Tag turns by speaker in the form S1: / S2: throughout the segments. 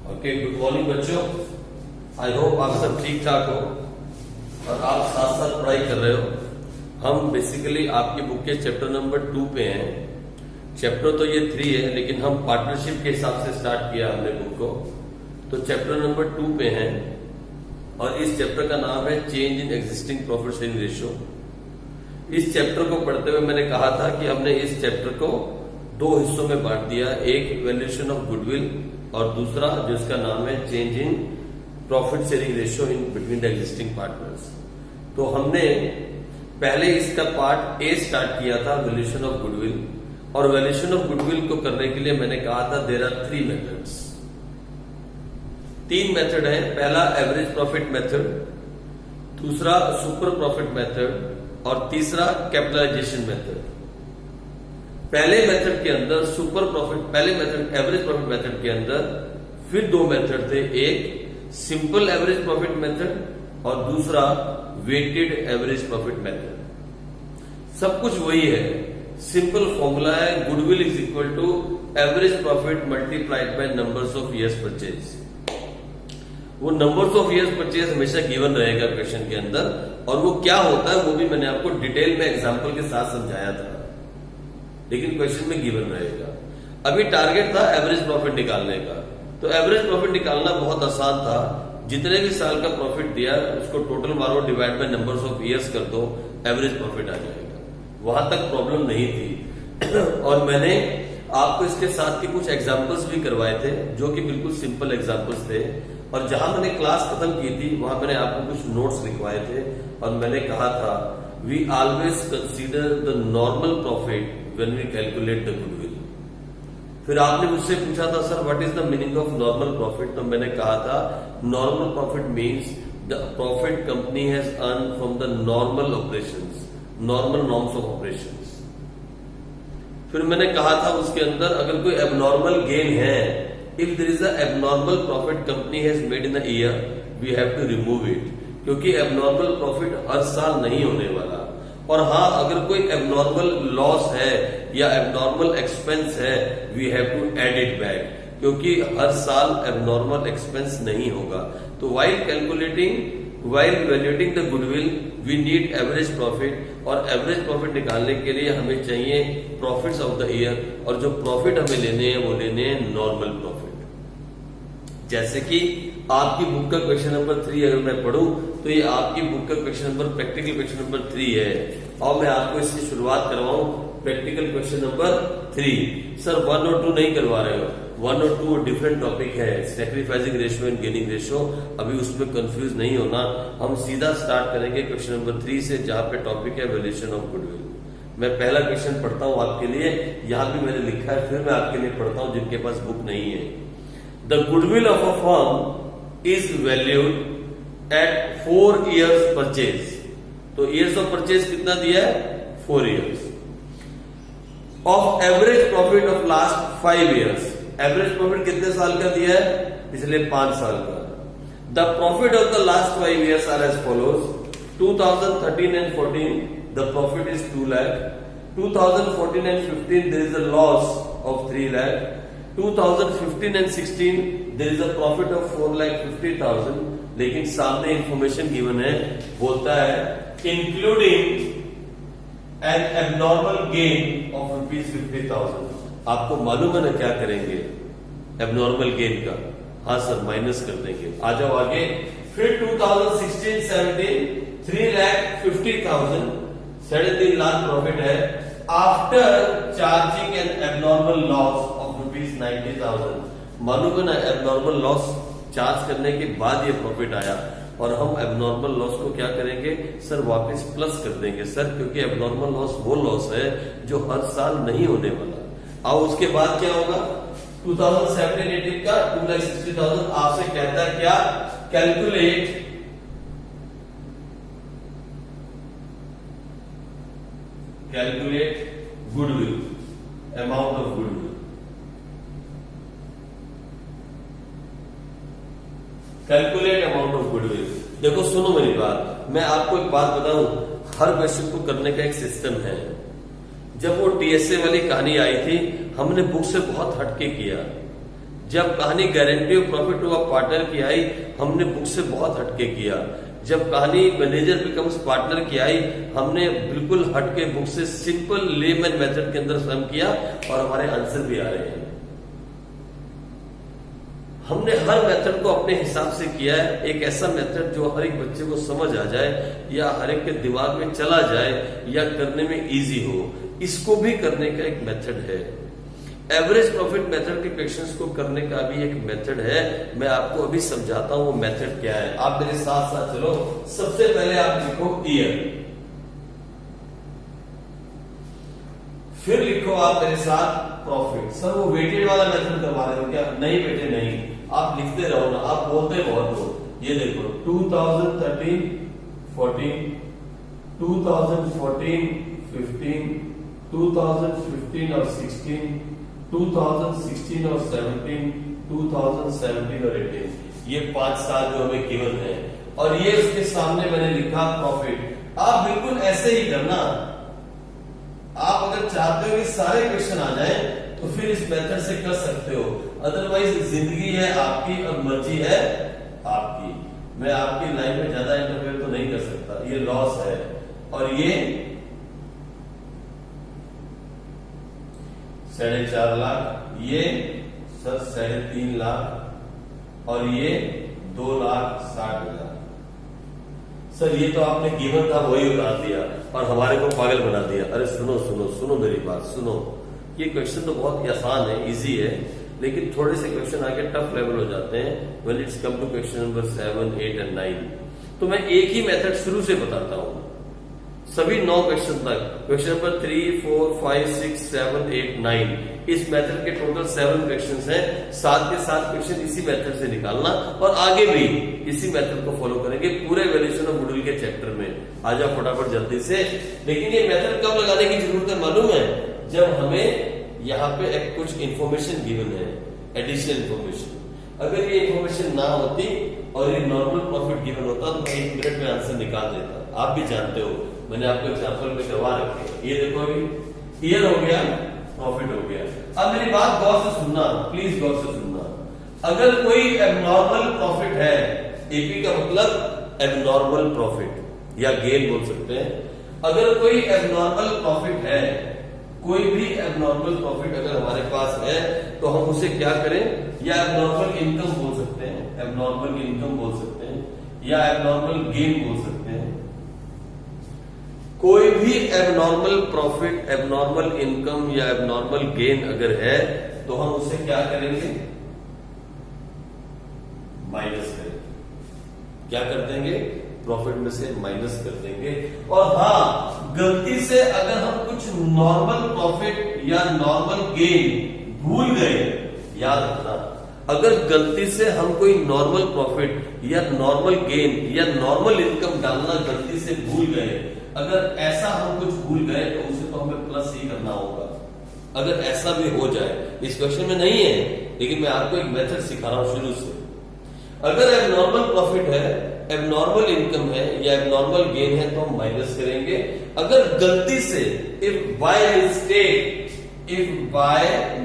S1: Okay, good morning बच्चों। I hope आप सब ठीक ठाक हो और आप साथ साथ पढ़ाई कर रहे हो। हम बेसिकली आपकी बुक के चैप्टर नंबर 2 पे हैं। चैप्टर तो ये 3 है, लेकिन हम पार्टनरशिप के हिसाब से स्टार्ट किया हमने बुक को। तो चैप्टर नंबर 2 पे हैं और इस चैप्टर का नाम है change in existing profit sharing ratio. इस चैप्टर को पढ़ते हुए मैंने कहा था कि हमने इस चैप्टर को 2 हिस्सों में बांट दिया, एक वैल्यूएशन ऑफ गुडविल और दूसरा जो इसका नाम है change in profit sharing ratio in between the existing partners. तो हमने पहले इसका पार्ट ए स्टार्ट किया था, वैल्यूएशन ऑफ गुडविल। और वैल्यूएशन ऑफ गुडविल को करने के लिए मैंने कहा था देयर आर 3 मेथड्स। 3 मेथड है। पहला एवरेज प्रॉफिट मेथड, दूसरा सुपर प्रॉफिट मेथड और तीसरा कैपिटलाइजेशन मेथड। पहले मेथड के अंदर पहले मेथड एवरेज प्रॉफिट मेथड के अंदर फिर 2 मेथड थे, एक सिंपल एवरेज प्रॉफिट मेथड और दूसरा वेटेड एवरेज प्रॉफिट मेथड। सब कुछ वही है, सिंपल फॉर्मूला है, goodwill is equal to average profit multiplied by numbers of years purchase. वो नंबर्स ऑफ ईयर्स परचेज हमेशा गिवन रहेगा क्वेश्चन के अंदर, और वो क्या होता है वो भी मैंने आपको डिटेल में एग्जांपल के साथ समझाया था, लेकिन क्वेश्चन में गिवन रहेगा। अभी टारगेट था एवरेज प्रॉफिट निकालने का। तो एवरेज प्रॉफिट निकालना बहुत आसान था। जितने भी साल का प्रॉफिट दिया उसको टोटल मारो, divide by numbers of years कर दो, एवरेज प्रॉफिट आ जाएगा। वहां तक प्रॉब्लम नहीं थी। और मैंने आपको इसके साथ के कुछ एग्जाम्पल्स भी करवाए थे जो कि बिल्कुल सिंपल एग्जाम्पल्स थे। और जहां मैंने क्लास खत्म की थी वहां मैंने आपको कुछ नोट्स लिखवाए थे और मैंने कहा था we always consider the normal profit when we calculate the goodwill. फिर आपने मुझसे पूछा था sir what is the meaning of normal profit. तो मैंने कहा था normal profit means the profit company has earn from the normal operations, normal norms of operations. फिर मैंने कहा था उसके अंदर अगर कोई एबनॉर्मल गेन है, if there is a abnormal profit company has made in a year, we have to remove it, क्योंकि एबनॉर्मल प्रॉफिट हर साल नहीं होने वाला। और हाँ, अगर कोई एबनॉर्मल लॉस है या एबनॉर्मल एक्सपेंस है, we have to add it back, क्योंकि हर साल एबनॉर्मल एक्सपेंस नहीं होगा। तो while valuating the goodwill we need average profit, और एवरेज प्रॉफिट निकालने के लिए हमें चाहिए प्रॉफिट्स ऑफ द ईयर, और जो प्रॉफिट हमें लेने हैं वो लेने हैं नॉर्मल प्रॉफिट। जैसे कि आपकी बुक का क्वेश्चन नंबर 3 अगर मैं पढ़ूं तो ये आपकी बुक का question number practical question number 3 है, और मैं आपको इसकी शुरुआत करवाऊं प्रैक्टिकल क्वेश्चन नंबर 3। सर 1 और 2 नहीं करवा रहे हो, 1 और 2 डिफरेंट टॉपिक है, sacrificing ratio and gaining ratio. अभी उसमें कंफ्यूज नहीं होना, हम सीधा स्टार्ट करेंगे क्वेश्चन नंबर 3 से, जहां पे टॉपिक है वैल्यूएशन ऑफ गुडविल। मैं पहला क्वेश्चन पढ़ता हूं आपके लिए, यहां भी मैंने लिखा है, फिर मैं आपके लिए पढ़ता हूं जिनके पास बुक नहीं है। The goodwill of a firm is valued at 4 years purchase. तो ईयर्स ऑफ परचेज कितना दिया है? 4 years। Of average profit of last 5 years, average profit कितने साल का दिया है? पिछले 5 साल का। The profit of the last 5 years are as follows. 2013 and 14 the profit is 2 lakh। 2014 and 15 there is a loss of 3 lakh। 2015 and 16 there is a profit of 4,50,000। लेकिन सामने इंफॉर्मेशन गिवन है, बोलता है including N abnormal gain of ₹50,000। आपको मालूम है ना क्या करेंगे एबनॉर्मल गेन का? हाँ सर, माइनस कर देंगे। आ जाओ आगे। फिर 2016-17 3,50,000, 3.5 लाख प्रॉफिट है after charging N abnormal loss of ₹90,000। मालूम है ना एबनॉर्मल लॉस चार्ज करने के बाद ये प्रॉफिट आया, और हम एबनॉर्मल लॉस को क्या करेंगे सर? वापस प्लस कर देंगे सर, क्योंकि एबनॉर्मल लॉस वो लॉस है जो हर साल नहीं होने वाला। अब उसके बाद क्या होगा? 2017-18 का 2,60,000 आपसे कहता है क्या? Calculate goodwill, amount of goodwill. Calculate amount of goodwill. देखो सुनो मेरी बात, मैं आपको एक बात बताऊं, हर क्वेश्चन को करने का एक सिस्टम है। जब वो टीएसए वाली कहानी आई थी, हमने बुक से बहुत हटके किया। जब कहानी guarantee of profit to a partner की आई, हमने बुक से बहुत हटके किया। जब कहानी मैनेजर बिकम्स पार्टनर की आई, हमने बिल्कुल हटके बुक से सिंपल लेमैन मेथड के अंदर सम किया और हमारे आंसर भी आ रहे हैं। हमने हर मेथड को अपने हिसाब से किया है, एक ऐसा मेथड जो हर एक बच्चे को समझ आ जाए या हर एक के दिमाग में चला जाए या करने में इजी हो। इसको भी करने का एक मेथड है। एवरेज प्रॉफिट मेथड के क्वेश्चंस को करने का भी एक मेथड है, मैं आपको अभी समझाता हूं वो मेथड क्या है। आप मेरे साथ साथ चलो। सबसे पहले आप लिखो ईयर, फिर लिखो आप मेरे साथ प्रॉफिट। सर वो वेटेड वाला मेथड करवा रहे हो क्या? नहीं बेटे नहीं, आप लिखते रहो ना, आप बोलते बहुत हो। ये देखो 2013 14, 2014 15, 2015 और 16, 2016 और 17, 2017 और 18, ये 5 साल जो हमें गिवन है। और ये उसके सामने मैंने लिखा प्रॉफिट। आप बिल्कुल ऐसे ही करना। आप अगर चाहते हो कि सारे क्वेश्चन आ जाएं तो फिर इस मेथड से कर सकते हो, अदरवाइज जिंदगी है आपकी और मर्जी है आपकी। मैं आपकी लाइफ में ज्यादा इंटरफेयर तो नहीं कर सकता, ये लॉस है। और ये 4.5 लाख, ये सर 3.5 लाख और ये 2,60,000। सर ये तो आपने गिवन था वही उतार दिया और हमारे को पागल बना दिया। अरे सुनो सुनो सुनो मेरी बात सुनो। ये क्वेश्चन तो बहुत आसान है, इजी है, लेकिन थोड़े से क्वेश्चन आगे टफ लेवल हो जाते हैं when it's come to question number 7, 8 and 9। तो मैं एक ही मेथड शुरू से बताता हूं, सभी 9 क्वेश्चन तक। क्वेश्चन नंबर 3, 4, 5, 6, 7, 8, 9, इस मेथड के टोटल 7 क्वेश्चन हैं। 7 के 7 क्वेश्चन इसी मेथड से निकालना और आगे भी इसी मेथड को फॉलो करेंगे पूरे वैल्यूएशन ऑफ गुडविल के चैप्टर में। आ जाओ फटाफट जल्दी से। लेकिन ये मेथड कब लगाने की जरूरत है मालूम है? जब हमें यहाँ पे एक कुछ इंफॉर्मेशन गिवन है, एडिशनल इंफॉर्मेशन। अगर ये इंफॉर्मेशन ना होती और ये नॉर्मल प्रॉफिट गिवन होता तो मैं 1 मिनट में आंसर निकाल देता। आप भी जानते हो, मैंने आपको एग्जांपल में करवा रखे। ये देखो अभी ईयर हो गया, प्रॉफिट हो गया। अब मेरी बात गौर से सुनना, प्लीज गौर से सुनना। अगर कोई एबनॉर्मल प्रॉफिट है, एपी का मतलब एबनॉर्मल प्रॉफिट या गेन बोल सकते हैं। अगर कोई एबनॉर्मल प्रॉफिट है, कोई भी एबनॉर्मल प्रॉफिट अगर हमारे पास है तो हम उसे क्या करें? या एबनॉर्मल इनकम बोल सकते हैं, एबनॉर्मल इनकम बोल सकते हैं, या एबनॉर्मल गेन बोल सकते हैं। कोई भी एबनॉर्मल प्रॉफिट, एबनॉर्मल इनकम या एबनॉर्मल गेन अगर है तो हम उसे क्या करेंगे? माइनस करेंगे। क्या कर देंगे? प्रॉफिट में से माइनस कर देंगे। और हाँ, गलती से अगर हम कुछ नॉर्मल प्रॉफिट या नॉर्मल गेन भूल गए, याद रखना, अगर गलती से हम कोई नॉर्मल प्रॉफिट या नॉर्मल गेन या नॉर्मल इनकम डालना गलती से भूल गए, अगर ऐसा हम कुछ भूल गए तो उसे तो हमें प्लस ही करना होगा। अगर ऐसा भी हो जाए, इस क्वेश्चन में नहीं है लेकिन मैं आपको एक मेथड सिखा रहा हूं शुरू से। अगर एबनॉर्मल प्रॉफिट है, एबनॉर्मल इनकम है या एबनॉर्मल गेन है तो हम माइनस करेंगे। अगर गलती से इफ बाय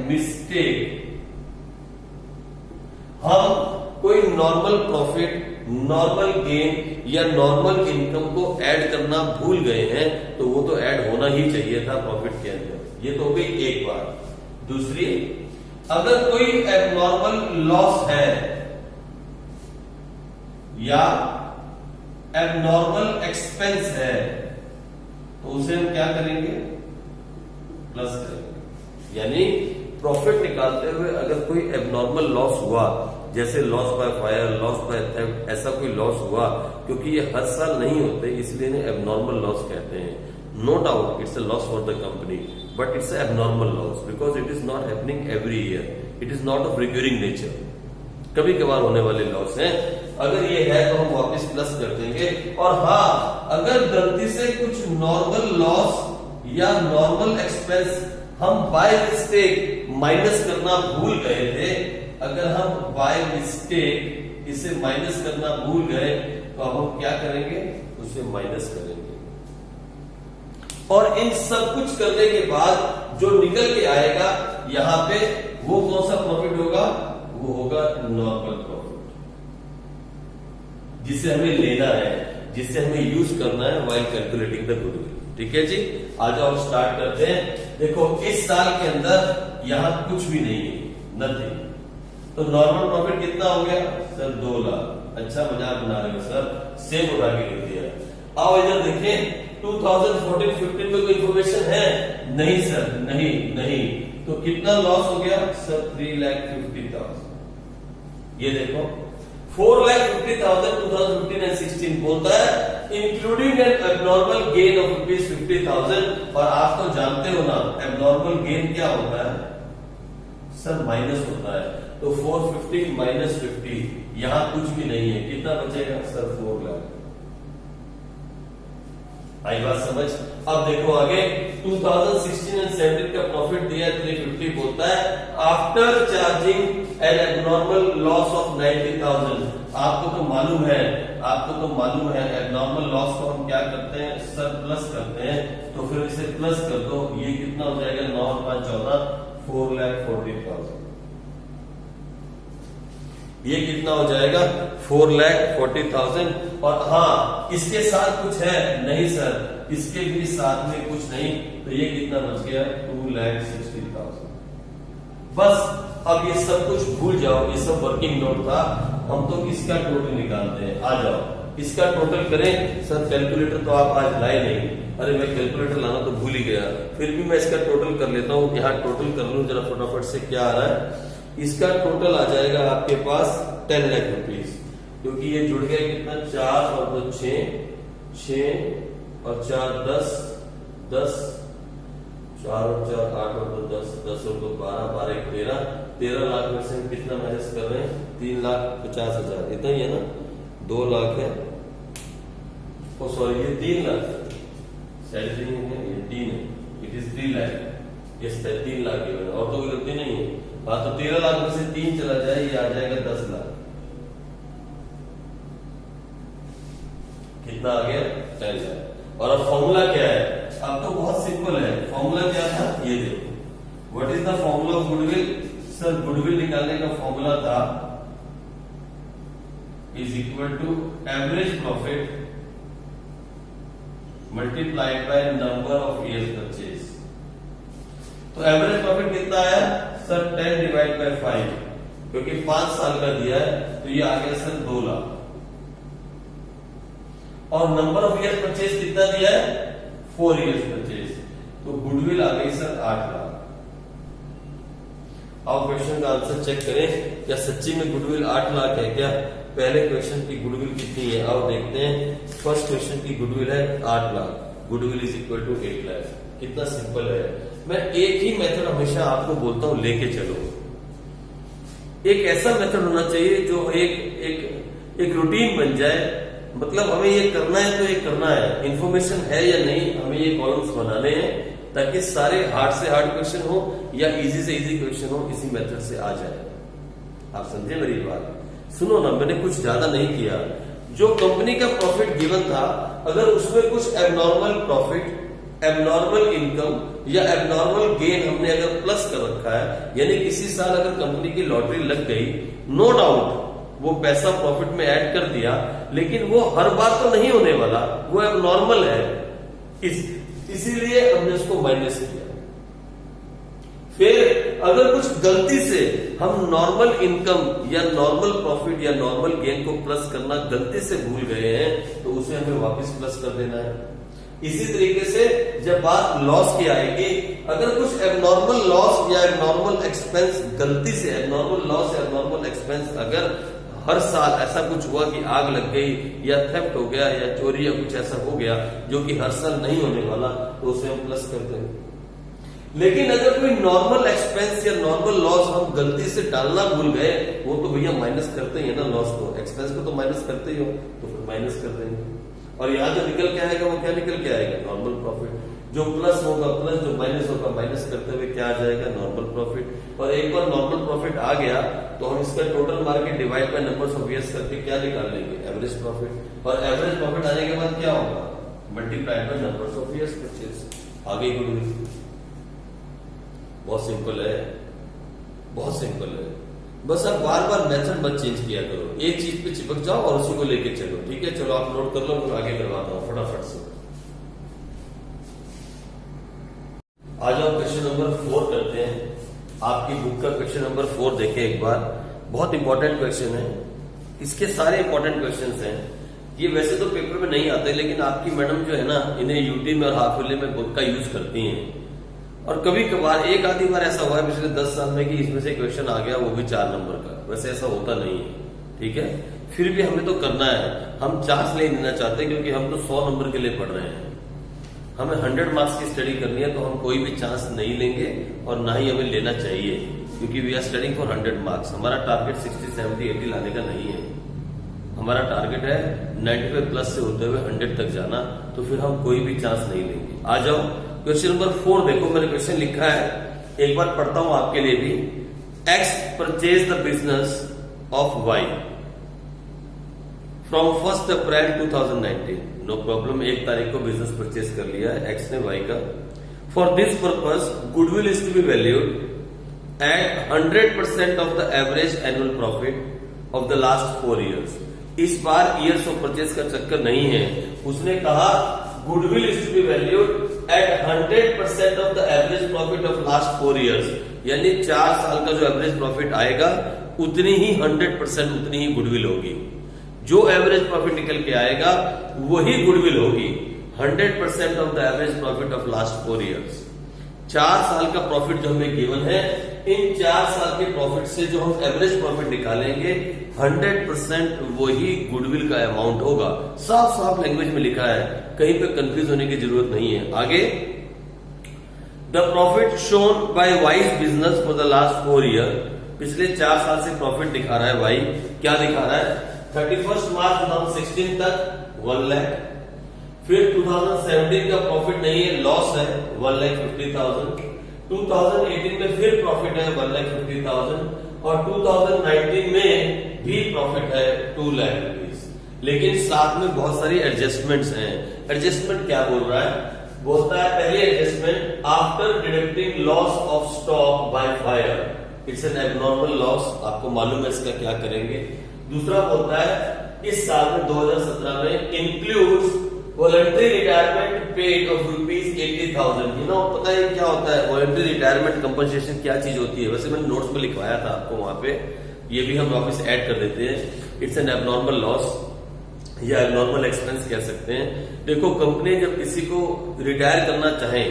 S1: मिस्टेक हम कोई नॉर्मल प्रॉफिट, नॉर्मल गेन या नॉर्मल इनकम को ऐड करना भूल गए हैं तो वो तो ऐड होना ही चाहिए था प्रॉफिट के अंदर। ये तो हो गई एक बात। दूसरी, अगर कोई एबनॉर्मल लॉस है या एबनॉर्मल एक्सपेंस है तो उसे हम क्या करेंगे? प्लस करेंगे। यानी प्रॉफिट निकालते हुए अगर कोई एबनॉर्मल लॉस हुआ, जैसे loss by fire, loss by theft, ऐसा कोई लॉस हुआ, क्योंकि ये हर साल नहीं होते इसलिए इन्हें एबनॉर्मल लॉस कहते हैं। No doubt it's a loss for the company, but it's abnormal loss because it is not happening every year, it is not of recurring nature. कभी कभार होने वाले लॉस हैं। अगर ये है तो हम वापस प्लस कर देंगे। और हाँ, अगर गलती से कुछ नॉर्मल लॉस या नॉर्मल एक्सपेंस हम बाय मिस्टेक माइनस करना भूल गए थे, अगर हम बाय मिस्टेक इसे माइनस करना भूल गए तो अब हम क्या करेंगे? उसे माइनस करेंगे। और इन सब कुछ करने के बाद जो निकल के आएगा यहां पे, वो कौन सा प्रॉफिट होगा? वो होगा नॉर्मल प्रॉफिट, जिसे हमें लेना है, जिसे हमें यूज करना है व्हाइल कैलकुलेटिंग द गुडविल। ठीक है जी, आ जाओ स्टार्ट करते हैं। देखो इस साल के अंदर यहां कुछ भी नहीं है, नथिंग, तो नॉर्मल प्रॉफिट कितना हो गया सर 2 लाख। अच्छा मजाक बना रहे हो सर, सेम उठा के लिख दिया। आओ इधर देखें 2014-15 में कोई इंफॉर्मेशन है? नहीं सर, नहीं। तो कितना लॉस हो गया सर 3,50,000। ये देखो 4,50,000 2015 and 16 बोलता है including N abnormal gain of ₹50,000। और आप तो जानते हो ना एबनॉर्मल गेन क्या होता है सर, माइनस होता है। तो 450 माइनस 50, यहां कुछ भी नहीं है, कितना बचेगा सर 4 लाख। आई बात समझ? अब देखो आगे 2016 एंड 17 का प्रॉफिट दिया 350, बोलता है after charging N abnormal loss of 90,000। आपको तो मालूम है एबनॉर्मल लॉस को हम क्या करते हैं सर, प्लस करते हैं। तो फिर इसे प्लस कर दो, ये कितना हो जाएगा 9 और 5 14, 4,40,000। ये कितना हो जाएगा 4,40,000। और हाँ इसके साथ कुछ है? नहीं सर, इसके भी साथ में कुछ नहीं। तो ये कितना बच गया 2,60,000। बस अब ये सब कुछ भूल जाओ, ये सब वर्किंग नोट था। हम तो इसका टोटल निकालते हैं। आ जाओ इसका टोटल करें। सर कैलकुलेटर तो आप आज लाए नहीं। अरे मैं कैलकुलेटर लाना तो भूल ही गया, फिर भी मैं इसका टोटल कर लेता हूँ। यहाँ टोटल कर लूं जरा फटाफट से, क्या आ रहा है। इसका टोटल आ जाएगा आपके पास 10 लाख रुपीज, क्योंकि ये जुड़ गया कितना 4 और 2 6 और 4 10 10, 4 और 4 8 और 2 10 10 और 2 12 12 1 13 लाख में से हम कितना माइनस कर रहे हैं 3,50,000। इतना ही है ना, 2 लाख है। ओ सॉरी ये 3 लाख सैलरी है, ये 3 है, इट इज 3 लाख। ये 3 लाख है और तो कोई गलती नहीं है। हाँ तो 13 लाख में से 3 चला जाए, ये आ जाएगा 10 लाख। कितना आ गया 10 लाख। और अब फॉर्मूला क्या है? अब तो बहुत सिंपल है। फॉर्मूला क्या था ये देखो, what is the formula of goodwill. Sir goodwill निकालने का फॉर्मूला था is equal to average profit multiplied by number of years purchase. तो एवरेज प्रॉफिट कितना आया सर 10 डिवाइड बाय 5, क्योंकि 5 साल का दिया है तो ये आ गया सर 2 लाख। और नंबर ऑफ ईयर्स परचेज कितना दिया है 4 ईयर्स परचेज, तो गुडविल आ गई सर 8 लाख। अब क्वेश्चन का आंसर चेक करें, क्या सच्ची में गुडविल 8 लाख है क्या? पहले क्वेश्चन की गुडविल कितनी है आओ देखते हैं। फर्स्ट क्वेश्चन की गुडविल है 8 lakh, goodwill is equal to 8 lakh. कितना सिंपल है। मैं एक ही मेथड हमेशा आपको बोलता हूं लेके चलो। एक ऐसा मेथड होना चाहिए जो एक रूटीन बन जाए। मतलब हमें ये करना है तो ये करना है, इंफॉर्मेशन है या नहीं, हमें ये कॉलम्स बनाने हैं ताकि सारे हार्ड से हार्ड क्वेश्चन हो या इजी से इजी क्वेश्चन हो, इसी मेथड से आ जाए। आप समझे मेरी बात? सुनो ना, मैंने कुछ ज्यादा नहीं किया। जो कंपनी का प्रॉफिट गिवन था, अगर उसमें कुछ एबनॉर्मल प्रॉफिट, एबनॉर्मल इनकम या एबनॉर्मल गेन हमने अगर प्लस कर रखा है, यानी किसी साल अगर कंपनी की लॉटरी लग गई, नो डाउट वो पैसा प्रॉफिट में ऐड कर दिया, लेकिन वो हर बार तो नहीं होने वाला, वो एबनॉर्मल है, इसीलिए हमने उसको माइनस किया। फिर अगर कुछ गलती से हम नॉर्मल इनकम या नॉर्मल प्रॉफिट या नॉर्मल गेन को प्लस करना गलती से भूल गए हैं, तो उसे हमें वापस प्लस कर देना है। इसी तरीके से जब बात लॉस की आएगी, अगर कुछ एबनॉर्मल लॉस या एबनॉर्मल एक्सपेंस गलती से, एबनॉर्मल लॉस या एबनॉर्मल एक्सपेंस अगर हर साल ऐसा कुछ हुआ कि आग लग गई या थेफ्ट हो गया या चोरी या कुछ ऐसा हो गया जो कि हर साल नहीं होने वाला, तो उसे हम प्लस कर देंगे। लेकिन अगर कोई नॉर्मल एक्सपेंस या नॉर्मल लॉस हम गलती से डालना भूल गए, वो तो भैया माइनस करते ही है ना, लॉस को, एक्सपेंस को तो माइनस करते ही हो, तो फिर माइनस कर देंगे। और यहाँ जो निकल के आएगा वो क्या निकल के आएगा? Normal profit. जो प्लस होगा प्लस, जो माइनस होगा माइनस करते हुए क्या आ जाएगा? Normal profit. और एक बार नॉर्मल प्रॉफिट आ गया तो हम इसका टोटल मार के divide by numbers of years करके क्या निकाल लेंगे? Average profit. और एवरेज प्रॉफिट आने के बाद क्या होगा? Multiplied by numbers of years purchase. आ गई गुडविल। बहुत सिंपल है, बहुत सिंपल है। बस आप बार बार मेथड मत चेंज किया करो, एक चीज पे चिपक जाओ और उसी को लेके चलो। ठीक है, चलो आप नोट कर लो, मैं आगे करवाता हूं फटाफट से। आ जाओ क्वेश्चन नंबर 4 करते हैं। आपकी बुक का क्वेश्चन नंबर 4 देखें एक बार, बहुत इंपॉर्टेंट क्वेश्चन है। इसके सारे इंपॉर्टेंट क्वेश्चन हैं। ये वैसे तो पेपर में नहीं आते, लेकिन आपकी मैडम जो है ना, इन्हें यूटी में और हाफ ईयरली में बुक का यूज करती हैं। और कभी कभार एक आधी बार ऐसा हुआ है पिछले 10 साल में कि इसमें से क्वेश्चन आ गया, वो भी 4 नंबर का। वैसे ऐसा होता नहीं है, ठीक है। फिर भी हमें तो करना है, हम चांस नहीं लेना चाहते, क्योंकि हम तो 100 नंबर के लिए पढ़ रहे हैं। हमें 100 मार्क्स की स्टडी करनी है, तो हम कोई भी चांस नहीं लेंगे और ना ही हमें लेना चाहिए, क्योंकि we are studying for 100 marks. हमारा टारगेट 60, 70, 80 लाने का नहीं है। हमारा टारगेट है 95 प्लस से होते हुए 100 तक जाना, तो फिर हम कोई भी चांस नहीं लेंगे। आ जाओ क्वेश्चन नंबर 4 देखो, मैंने क्वेश्चन लिखा है, एक बार पढ़ता हूं आपके लिए भी। X purchase the business of y from 1 April 2019। No problem, 1 तारीख को बिजनेस परचेज कर लिया है एक्स ने वाई का। For this purpose goodwill is to be valued at 100% of the average annual profit of the last 4 years. इस बार years of purchase का चक्कर नहीं है, उसने कहा goodwill is to be valued at 100% of the average profit of last 4 years, यानी 4 साल का जो एवरेज प्रॉफिट आएगा उतनी ही 100% उतनी ही गुडविल होगी। जो एवरेज प्रॉफिट निकल के आएगा वही गुडविल होगी, 100% of the average profit of last 4 years. 4 साल का प्रॉफिट जो हमें गिवन है, इन 4 साल के प्रॉफिट से जो हम एवरेज प्रॉफिट निकालेंगे 100% वही गुडविल का अमाउंट होगा। साफ साफ लैंग्वेज में लिखा है, कहीं पे कंफ्यूज होने की जरूरत नहीं है। आगे, the profit shown by wise business for the last 4 year. पिछले 4 साल से प्रॉफिट दिखा रहा है वाई। क्या दिखा रहा है? 31 मार्च 2016 तक 1 लाख, फिर 2017 का प्रॉफिट नहीं है, लॉस है 1,50,000। 2018 में फिर प्रॉफिट है 1,50,000 और 2019 में भी प्रॉफिट है 2 लाख रुपीज। लेकिन साथ में बहुत सारी एडजस्टमेंट्स हैं। एडजस्टमेंट क्या बोल रहा है? बोलता है पहली adjustment, after deducting loss of stock by fire, it's an abnormal loss. आपको मालूम है इसका क्या करेंगे। दूसरा बोलता है इस साल में 2017 में includes voluntary retirement paid of ₹80,000। You know, पता है क्या होता है वॉलंटरी रिटायरमेंट कंपनसेशन? क्या चीज होती है? वैसे मैंने नोट्स में लिखवाया था आपको वहां पे, ये भी हम वापस ऐड कर देते हैं। इट्स एन एबनॉर्मल लॉस या एबनॉर्मल एक्सपेंस कह सकते हैं। देखो, कंपनी जब किसी को रिटायर करना चाहें,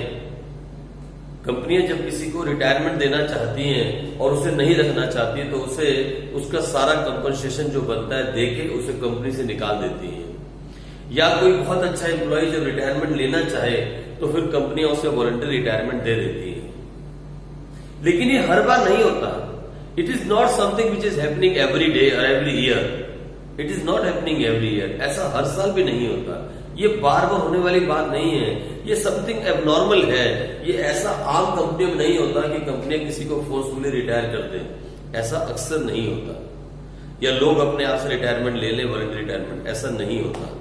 S1: कंपनियां जब किसी को रिटायरमेंट देना चाहती हैं और उसे नहीं रखना चाहती, तो उसे उसका सारा कंपनसेशन जो बनता है देके उसे कंपनी से निकाल देती है। या कोई बहुत अच्छा एम्प्लॉय जब रिटायरमेंट लेना चाहे तो फिर कंपनियां उसे वॉलंटरी रिटायरमेंट दे देती है। लेकिन ये हर बार नहीं होता। It is not something which is happening every day और every year. It is not happening every year. ऐसा हर साल भी नहीं होता। ये बार बार होने वाली बात नहीं है। ये समथिंग एबनॉर्मल है। ये ऐसा आम कंपनियों में नहीं होता कि कंपनियां किसी को फोर्सफुली रिटायर कर दें। ऐसा अक्सर नहीं होता। या लोग अपने आप से रिटायरमेंट ले लें, वॉलंटरी रिटायरमेंट, ऐसा नहीं होता।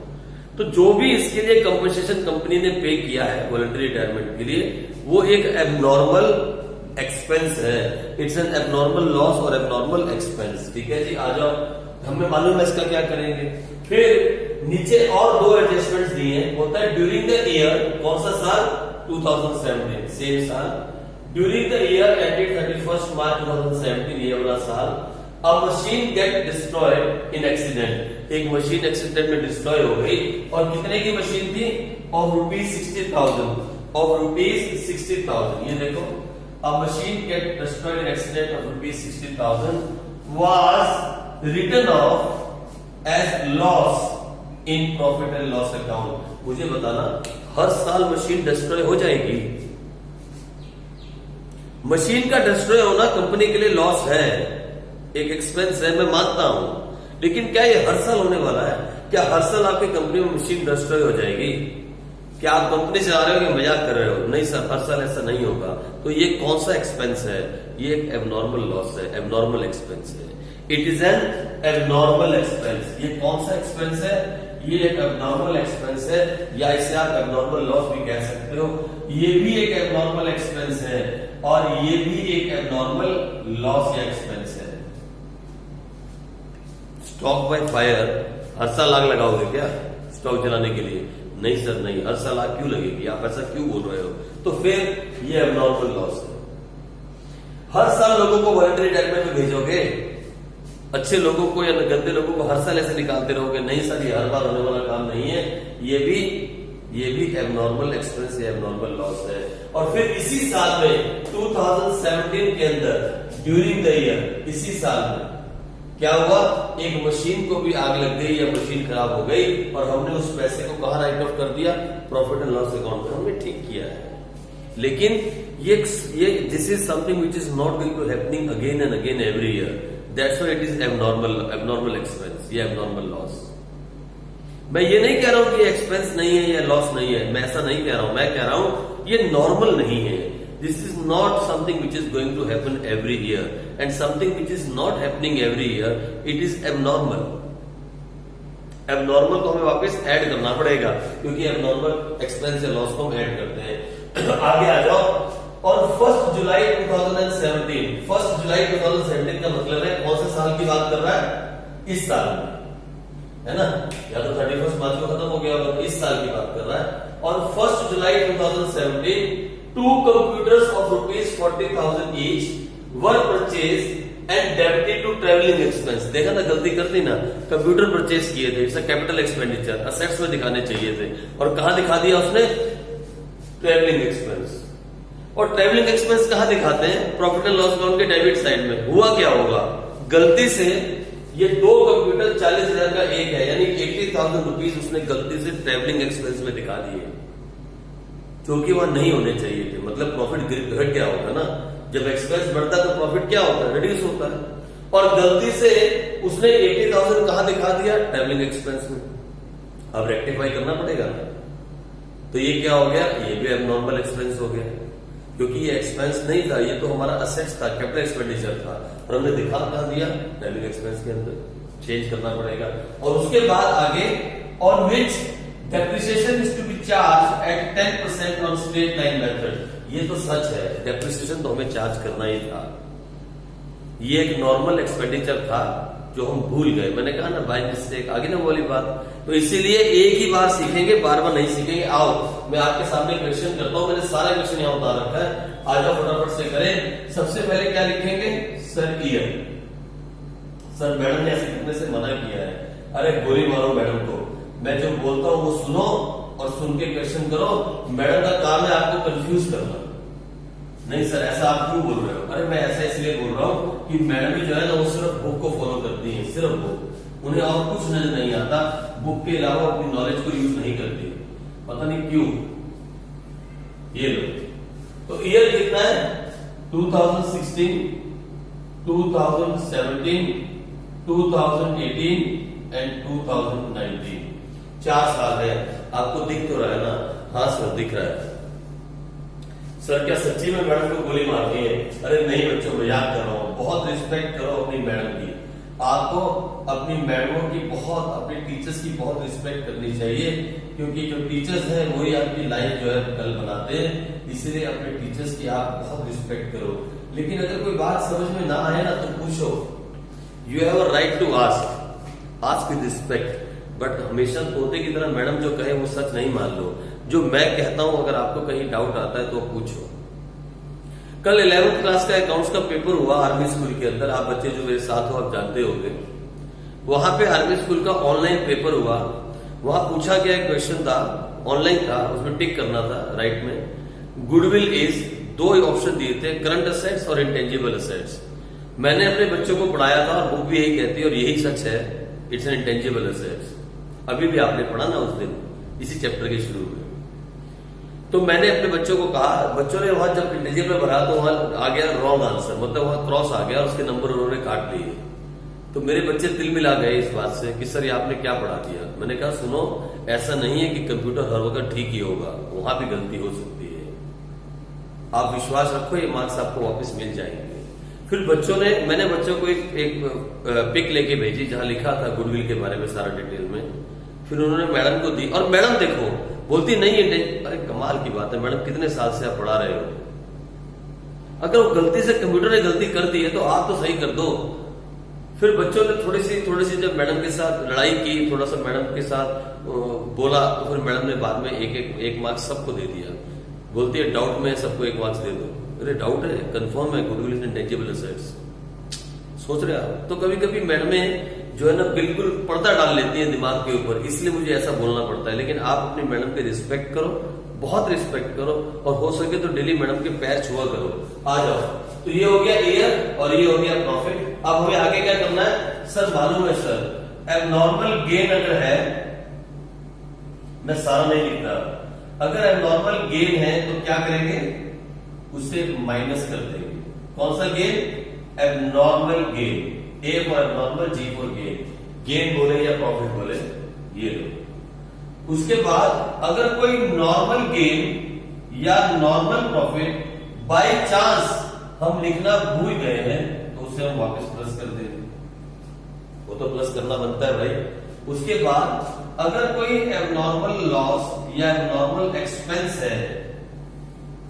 S1: तो जो भी इसके लिए कंपनसेशन कंपनी ने पे किया है वॉलंटरी रिटायरमेंट के लिए, वो एक एबनॉर्मल एक्सपेंस है। इट्स एन एबनॉर्मल लॉस और एबनॉर्मल एक्सपेंस। ठीक है जी, आ जाओ, हमें मालूम है इसका क्या करेंगे। फिर नीचे और 2 एडजस्टमेंट्स दिए हैं। बोलता है ड्यूरिंग द ईयर, कौन सा साल? 2017, सेम साल। During the year ended 31 March 2017, ये वाला साल, a machine get destroyed in accident. एक मशीन एक्सीडेंट में डिस्ट्रॉय हो गई। और कितने की मशीन थी? ऑफ ₹60,000। ऑफ ₹60,000। ये देखो, a machine get destroyed in accident of ₹60,000 was written off as loss in profit and loss account. मुझे बताना, हर साल मशीन डिस्ट्रॉय हो जाएगी? मशीन का डिस्ट्रॉय होना कंपनी के लिए लॉस है, एक एक्सपेंस है, मैं मानता हूं। लेकिन क्या ये हर साल होने वाला है? क्या हर साल आपकी कंपनी में मशीन डिस्ट्रॉय हो जाएगी? क्या आप कंपनी से आ रहे हो कि मजाक कर रहे हो? नहीं सर, हर साल ऐसा नहीं होगा। तो ये कौन सा एक्सपेंस है? ये एक एबनॉर्मल लॉस है, एबनॉर्मल एक्सपेंस है। It is an abnormal expense. ये कौन सा एक्सपेंस है? ये एक एबनॉर्मल एक्सपेंस है, या इसे आप एबनॉर्मल लॉस भी कह सकते हो। ये भी एक एबनॉर्मल एक्सपेंस है और ये भी एक एबनॉर्मल लॉस या एक्सपेंस है। स्टॉक बाय फायर हर साल आग लगाओगे क्या स्टॉक जलाने के लिए? नहीं सर नहीं, हर साल आग क्यों लगेगी? आप ऐसा क्यों बोल रहे हो? तो फिर ये एबनॉर्मल लॉस है। हर साल लोगों को वॉलंटरी रिटायरमेंट में भेजोगे, अच्छे लोगों को या गंदे लोगों को हर साल ऐसे निकालते रहोगे? नहीं सर, ये हर बार होने वाला काम नहीं है, ये भी एबनॉर्मल एक्सपेंस या एबनॉर्मल लॉस है। और फिर इसी साल में 2017 के अंदर ड्यूरिंग द ईयर, इसी साल में क्या हुआ, एक मशीन को भी आग लग गई या मशीन खराब हो गई और हमने उस पैसे को कहां राइट ऑफ कर दिया? प्रॉफिट एंड लॉस अकाउंट में हमने ठीक किया है। लेकिन ये this is something which is not going to happening again and again every year, that's why it is abnormal expense या एबनॉर्मल लॉस। मैं ये नहीं कह रहा हूं कि एक्सपेंस नहीं है या लॉस नहीं है, मैं ऐसा नहीं कह रहा हूं, मैं कह रहा हूं ये नॉर्मल नहीं है। This is not something which is going to happen every year, and something which is not happening every year, it is abnormal. Abnormal को हमें वापस ऐड करना पड़ेगा, क्योंकि abnormal expense या loss को हम ऐड करते हैं। आगे आ जाओ। और 1 जुलाई 2017, 1 जुलाई 2017 का मतलब है कौन से साल की बात कर रहा है? इस साल में, है ना? या तो 31 मार्च को खत्म हो गया होगा, इस साल की बात कर रहा है। और 1 जुलाई 2017 2 computers of ₹40,000 each were purchased and debited to traveling expense। देखा ना, गलती कर दी ना, कंप्यूटर परचेज किए थे, इसका कैपिटल एक्सपेंडिचर असेट्स में दिखाने चाहिए थे, और कहां दिखा दिया उसने? Travelling expense. और ट्रेवलिंग एक्सपेंस कहां दिखाते हैं? प्रॉफिट एंड लॉस अकाउंट के डेबिट साइड में। हुआ क्या होगा, गलती से ये 2 कंप्यूटर 40,000 का एक है, यानी 80,000 रुपीज उसने गलती से ट्रेवलिंग एक्सपेंस में दिखा दिए, क्योंकि वह नहीं होने चाहिए थे। मतलब प्रॉफिट घट गया होगा ना, जब एक्सपेंस बढ़ता है तो प्रॉफिट क्या होता है? रिड्यूस होता है। और गलती से उसने 80,000 कहां दिखा दिया? ट्रैवलिंग एक्सपेंस में। अब रेक्टिफाई करना पड़ेगा। तो ये क्या हो गया? ये भी एबनॉर्मल एक्सपेंस हो गया, क्योंकि ये एक्सपेंस नहीं था, ये तो हमारा असेट्स था, कैपिटल एक्सपेंडिचर था, और हमने दिखा दिया ट्रैवलिंग एक्सपेंस के अंदर। चेंज करना पड़ेगा। और उसके बाद आगे, on which depreciation is to be charge at 10% on straight line method. ये तो सच है, डेप्रिसिएशन तो हमें चार्ज करना ही था। ये एक नॉर्मल एक्सपेंडिचर था जो हम भूल गए। मैंने कहा ना, बाय मिस्टेक। आगे ना वाली बात। तो इसीलिए एक ही बार सीखेंगे, बार बार नहीं सीखेंगे। आओ मैं आपके सामने क्वेश्चन करता हूं, मैंने सारे क्वेश्चन यहां उतार रखा है, आ जाओ फटाफट से करें। सबसे पहले क्या लिखेंगे? Sir year. सर मैडम ने ऐसे लिखने से मना किया है। अरे गोली मारो मैडम को, मैं जो बोलता हूं वो सुनो और सुन के क्वेश्चन करो। मैडम का काम है आपको कंफ्यूज करना। नहीं सर ऐसा आप क्यों बोल रहे हो? अरे मैं ऐसा इसलिए बोल रहा हूं कि मैडम जो है ना, वो सिर्फ बुक को फॉलो करती है, सिर्फ बुक, उन्हें और कुछ नजर नहीं आता, बुक के अलावा अपनी नॉलेज को यूज नहीं करती, पता नहीं क्यों। ये लो, तो ईयर कितना है? 2016, 2017, 2018 एंड 2019। 4 साल है। आपको दिख तो रहा है ना? हाँ सर दिख रहा है। सर क्या सच्ची में मैडम को गोली मारती है? अरे नहीं बच्चों, मजाक कर रहा हूं। बहुत रिस्पेक्ट करो अपनी मैडम की। आपको अपनी मैडमों की बहुत, अपने टीचर्स की बहुत रिस्पेक्ट करनी चाहिए, क्योंकि जो टीचर्स हैं वही आपकी लाइफ जो है कल बनाते हैं। इसीलिए अपने टीचर्स की आप बहुत रिस्पेक्ट करो। लेकिन अगर कोई बात समझ में ना आए ना, तो पूछो। You have a right to ask with respect. But हमेशा तोते की तरह मैडम जो कहे वो सच नहीं मान लो। जो मैं कहता हूं, अगर आपको कहीं डाउट आता है तो पूछो। कल 11th क्लास का अकाउंट्स का पेपर हुआ आर्मी स्कूल के अंदर। आप बच्चे जो मेरे साथ हो, आप जानते होंगे। वहां पे आर्मी स्कूल का ऑनलाइन पेपर हुआ। वहां पूछा गया क्वेश्चन था, ऑनलाइन था, उसमें टिक करना था राइट में। गुडविल इज, 2 ऑप्शन दिए थे, करंट असेट्स और इंटेंजिबल असेट्स। मैंने अपने बच्चों को पढ़ाया था और बुक भी यही कहती है और यही सच है, इट्स एन इंटेंजिबल असेट्स। अभी भी आपने पढ़ा ना उस दिन, इसी चैप्टर के शुरू में। तो मैंने अपने बच्चों को कहा, बच्चों ने वहां जब इंटेंजिबल भरा तो वहां आ गया रॉन्ग आंसर, मतलब वहां क्रॉस आ गया और उसके नंबर उन्होंने काट लिए। तो मेरे बच्चे दिल मिला गए इस बात से कि सर ये आपने क्या पढ़ा दिया। मैंने कहा सुनो, ऐसा नहीं है कि कंप्यूटर हर वक्त ठीक ही होगा, वहां भी गलती हो सकती है। आप विश्वास रखो, ये मार्क्स आपको वापस मिल जाएंगे। फिर बच्चों ने, मैंने बच्चों को एक पिक लेके भेजी जहां लिखा था गुडविल के बारे में सारा डिटेल में। फिर उन्होंने मैडम को दी और मैडम देखो बोलती नहीं है। अरे कमाल की बात है मैडम, कितने साल से आप पढ़ा रहे हो? अगर वो गलती से कंप्यूटर ने गलती कर दी है तो आप तो सही कर दो। फिर बच्चों ने थोड़ी सी जब मैडम के साथ लड़ाई की, थोड़ा सा मैडम के साथ बोला, तो फिर मैडम ने बाद में एक मार्क्स सबको दे दिया। बोलती है डाउट में सबको 1 मार्क्स दे दो। अरे डाउट है, कंफर्म है, गुडविल इज इंटेंजिबल एसेट्स। सोच रहे आप? तो कभी कभी मैडमें जो है ना बिल्कुल पर्दा डाल लेती है दिमाग के ऊपर, इसलिए मुझे ऐसा बोलना पड़ता है। लेकिन आप अपनी मैडम की रिस्पेक्ट करो, बहुत रिस्पेक्ट करो, और हो सके तो डेली मैडम के पैर छुआ करो। आ जाओ। तो ये हो गया ईयर और ये हो गया प्रॉफिट। अब हमें आगे क्या करना है? सर मालूम है सर, एबनॉर्मल गेन अगर है, मैं सारा नहीं लिख रहा, अगर एबनॉर्मल गेन है तो क्या करेंगे? उसे माइनस कर देंगे। कौन सा gain? Abnormal gain. A for abnormal, G for gain. Gain बोले या प्रॉफिट बोले, ये लो। उसके बाद अगर कोई नॉर्मल गेन या नॉर्मल प्रॉफिट बाय चांस हम लिखना भूल गए हैं, तो उसे हम वापस प्लस कर देंगे। वो तो प्लस करना बनता है भाई। उसके बाद अगर कोई एबनॉर्मल लॉस या एबनॉर्मल एक्सपेंस है,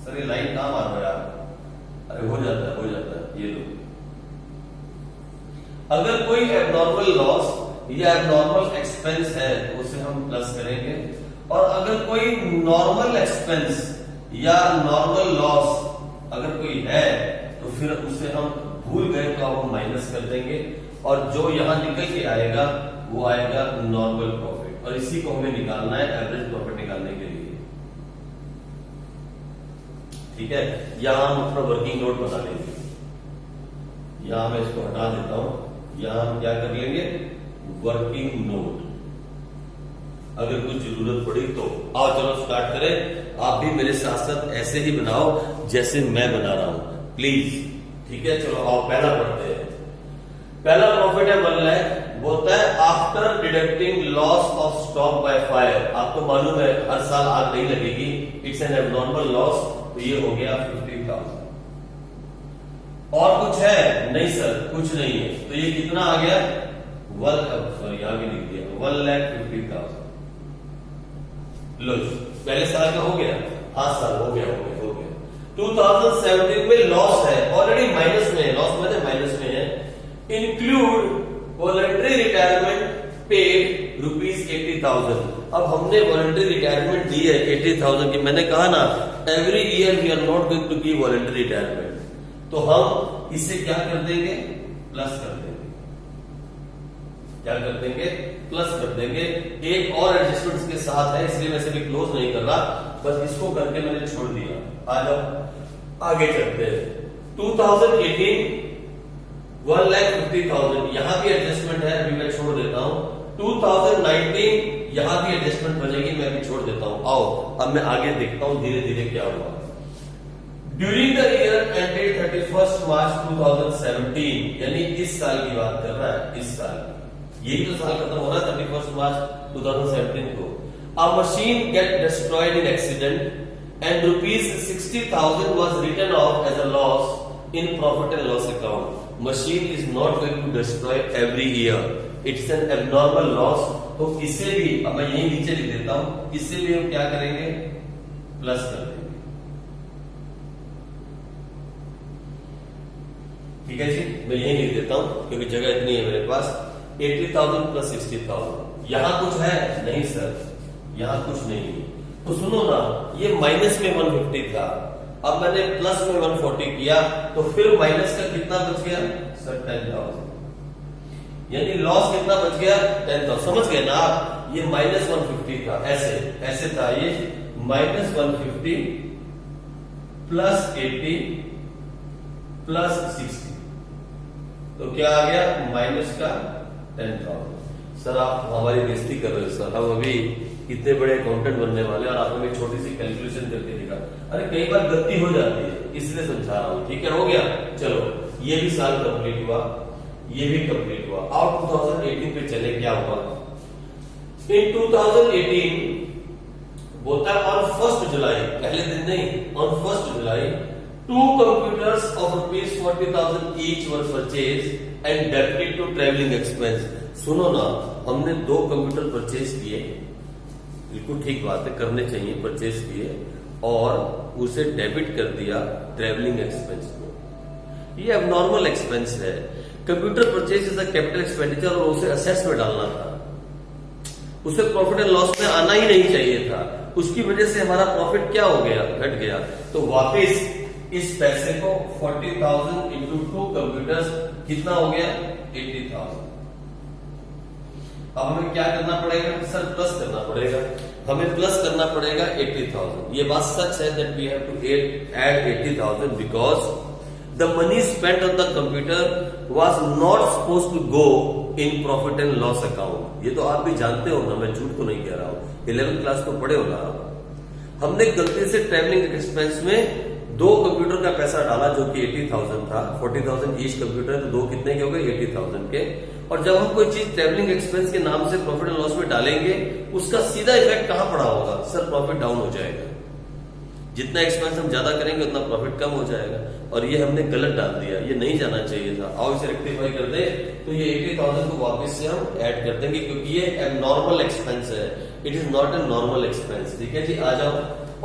S1: सर ये लाइन कहां मार रहा है? अरे हो जाता है, ये लो। अगर कोई एबनॉर्मल लॉस या एबनॉर्मल एक्सपेंस है तो उसे हम प्लस करेंगे, और अगर कोई नॉर्मल एक्सपेंस या नॉर्मल लॉस अगर कोई है तो फिर उसे हम भूल गए तो हम माइनस कर देंगे, और जो यहां निकल के आएगा वो आएगा नॉर्मल प्रॉफिट। और इसी को हमें निकालना है एवरेज प्रॉफिट निकालने के लिए। ठीक है, यहां हम अपना वर्किंग नोट बना लेंगे। यहां मैं इसको हटा देता हूं, यहां हम क्या कर लेंगे? Working note. अगर कुछ जरूरत पड़ी तो आओ चलो स्टार्ट करें। आप भी मेरे साथ साथ ऐसे ही बनाओ जैसे मैं बना रहा हूं, प्लीज। ठीक है, चलो आओ पहला पढ़ते हैं। पहला प्रॉफिट है 1 लाख, बोलता है after deducting loss of stock by fire. आपको मालूम है हर साल आग नहीं लगेगी, इट्स एन एबनॉर्मल लॉस, तो ये हो गया 50,000। और कुछ है? नहीं सर कुछ नहीं है, तो ये कितना आ गया? 1,50,000। लो पहले साल का हो गया, हाँ साल हो गया। 2017 में लॉस है, ऑलरेडी माइनस में है, लॉस में माइनस में है। Include voluntary retirement paid ₹80,000। अब हमने वॉलंटरी रिटायरमेंट दी है 80,000 की। मैंने कहा ना every year we are not going to give voluntary retirement, तो हम इसे क्या कर देंगे? प्लस कर देंगे। क्या कर देंगे? प्लस कर देंगे। एक और एडजस्टमेंट इसके साथ है, इसलिए मैं इसे क्लोज नहीं कर रहा, बस इसको करके मैंने छोड़ दिया। आ जाओ आगे चलते हैं। 2018 1,50,000, यहां भी एडजस्टमेंट है, अभी मैं छोड़ देता हूं। 2019 यहां भी एडजस्टमेंट बनेगी, मैं भी छोड़ देता हूं। आओ अब मैं आगे देखता हूं धीरे धीरे क्या हुआ। During the year ended 31 March 2017, यानी इस साल की बात कर रहा है, इस साल यही तो साल खत्म हो रहा है 31 मार्च 2017 को। A machine get destroyed in accident and ₹60,000 was written off as a loss in profit and loss account. Machine is not going to destroy every year. It's an abnormal loss. तो इसे भी अब मैं यही नीचे लिख देता हूं, इसे भी हम क्या करेंगे? प्लस कर देंगे। ठीक है जी, मैं यही लिख देता हूं क्योंकि जगह इतनी है मेरे पास। 80,000 प्लस 60,000। यहां कुछ है? नहीं सर, यहां कुछ नहीं है। तो सुनो ना, ये माइनस में 150 था, अब मैंने प्लस में 140 किया, तो फिर माइनस का कितना बच गया? सर 10,000। यानी लॉस कितना बच गया? 10,000। समझ गए ना आप? ये माइनस 150 था, ऐसे था ये, माइनस 150 प्लस 80 प्लस 60, तो क्या आ गया? माइनस का 10,000। सर आप हमारी बेइज्जती कर रहे हो सर, हम अभी इतने बड़े अकाउंटेंट बनने वाले और आप हमें छोटी सी कैलकुलेशन करके दिखा। अरे कई बार गलती हो जाती है, इसलिए समझा रहा हूं। ठीक है, हो गया। चलो ये भी साल कंप्लीट हुआ, ये भी कंप्लीट हुआ। अब 2018 पे चले, क्या हुआ? इन 2018 बोलता है ऑन 1 जुलाई, पहले दिन नहीं, on 1 July 2 computers of ₹40,000 each were purchased and debited to traveling expense. सुनो ना, हमने 2 कंप्यूटर परचेज किए, बिल्कुल ठीक बात है, करने चाहिए, परचेज किए और उसे डेबिट कर दिया ट्रेवलिंग एक्सपेंस को। ये अब नॉर्मल एक्सपेंस है। Computer purchase is a capital expenditure और उसे असेट्स में डालना था, उसे प्रॉफिट एंड लॉस में आना ही नहीं चाहिए था। उसकी वजह से हमारा प्रॉफिट क्या हो गया, घट गया। तो वापस इस पैसे को 40,000 इंटू 2 कंप्यूटर्स कितना हो गया, 80,000। अब हमें क्या करना पड़ेगा सर, प्लस करना पड़ेगा, हमें प्लस करना पड़ेगा 80,000। ये बात सच है that we have to add 80,000 because the money spent on the computer was not suppose to go in profit and loss account. ये तो आप भी जानते हो ना, मैं झूठ तो नहीं कह रहा हूं, 11th क्लास तो पढ़े हो ना आप। हमने गलती से ट्रैवलिंग एक्सपेंस में 2 कंप्यूटर का पैसा डाला जो कि 80,000 था। 40,000 ईच कंप्यूटर है तो 2 कितने के हो गए, 80,000 के। और जब हम कोई चीज ट्रैवलिंग एक्सपेंस के नाम से प्रॉफिट एंड लॉस में डालेंगे, उसका सीधा इफेक्ट कहां पड़ा होगा सर, प्रॉफिट डाउन हो जाएगा। जितना एक्सपेंस हम ज्यादा करेंगे उतना प्रॉफिट कम हो जाएगा, और ये हमने गलत डाल दिया, ये नहीं जाना चाहिए था। आओ इसे रेक्टिफाई कर दे, तो ये 80,000 को वापस से हम ऐड कर देंगे क्योंकि ये एबनॉर्मल एक्सपेंस है, it is not a normal expense. ठीक है जी, आ जाओ।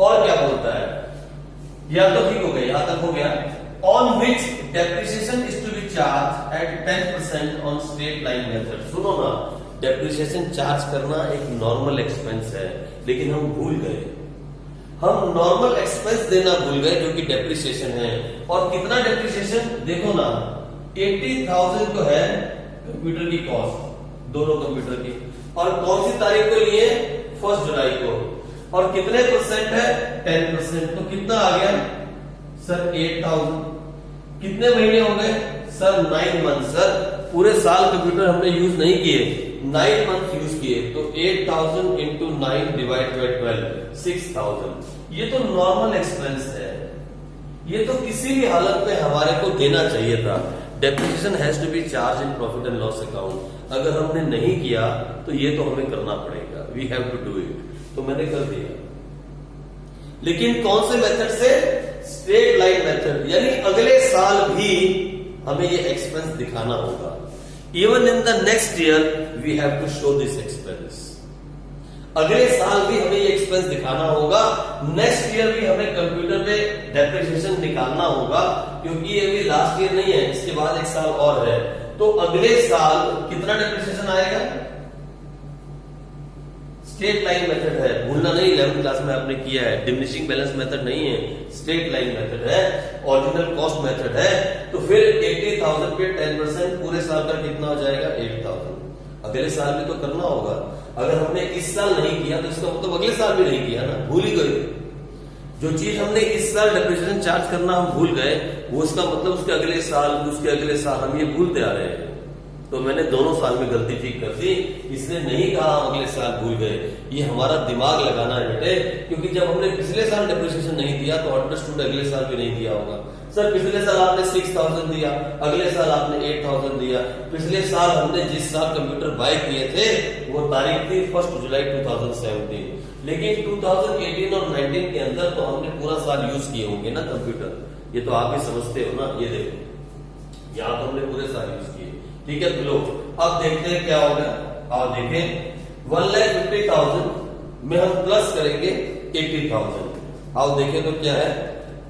S1: और क्या बोलता है, या तो ठीक हो गया, यहां तक हो गया। On which depreciation is to be charge at 10% on straight line method. सुनो ना, डेप्रिसिएशन चार्ज करना एक नॉर्मल एक्सपेंस है, लेकिन हम भूल गए, हम नॉर्मल एक्सपेंस देना भूल गए जो कि डेप्रिसिएशन है। और कितना डेप्रिसिएशन देखो ना, 80,000 को है कंप्यूटर की कॉस्ट, दोनों कंप्यूटर की, और कौन सी तारीख को लिए, 1 जुलाई को, और कितने परसेंट है, 10%। तो कितना आ गया सर, 8,000। कितने महीने हो गए सर, 9 मंथ। सर पूरे साल कंप्यूटर हमने यूज नहीं किए, 9 मंथ यूज किए, तो 8,000 इंटू 9 डिवाइड बाई 12, 6,000। ये तो नॉर्मल एक्सपेंस है, ये तो किसी भी हालत में हमारे को देना चाहिए था। Depreciation has to be charge in profit and loss account. अगर हमने नहीं किया तो ये तो हमें करना पड़ेगा, we have to do it. तो मैंने कर दिया, लेकिन कौन से मेथड से, स्ट्रेट लाइन मेथड, यानी अगले साल भी हमें ये एक्सपेंस दिखाना होगा। Even in the next year we have to show this expense. अगले साल भी हमें ये एक्सपेंस दिखाना होगा, नेक्स्ट ईयर भी हमें कंप्यूटर पे डेप्रिसिएशन निकालना होगा, क्योंकि ये भी लास्ट ईयर नहीं है, इसके बाद एक साल और है। तो अगले साल कितना डेप्रिसिएशन आएगा, स्ट्रेट लाइन मेथड है, भूलना नहीं, 11th क्लास में आपने किया है। डिमिनिशिंग बैलेंस मेथड नहीं है, स्ट्रेट लाइन मेथड है, ओरिजिनल कॉस्ट मेथड है। तो फिर 80,000 पे 10% पूरे साल का कितना हो जाएगा, 8,000। अगले साल भी तो करना होगा। अगर हमने इस साल नहीं किया तो इसका मतलब अगले साल भी नहीं किया ना, भूल ही गए। जो चीज हमने इस साल डेप्रिसिएशन चार्ज करना हम भूल गए, वो इसका मतलब उसके अगले साल, उसके अगले साल हम ये भूलते आ रहे हैं। तो मैंने दोनों साल में गलती ठीक कर दी, इसलिए नहीं कहा हम अगले साल भूल गए। ये हमारा दिमाग लगाना है बेटे, क्योंकि जब हमने पिछले साल डेप्रिसिएशन नहीं दिया तो अंडरस्टूड अगले साल भी नहीं दिया होगा। सर पिछले साल आपने 6,000 दिया, अगले साल आपने 8,000 दिया। पिछले साल हमने जिस साल कंप्यूटर बाय किए थे वो तारीख थी 1 जुलाई 2017, लेकिन 2018 और 19 के अंदर तो हमने पूरा साल यूज किए होंगे ना कंप्यूटर, ये तो आप भी समझते हो ना। ये देखो यहाँ तो हमने पूरे साल यूज किए, ठीक है। तो लो अब देखते हैं क्या होगा। आप देखें 1,50,000 में हम प्लस करेंगे 80,000। आओ देखें तो क्या है,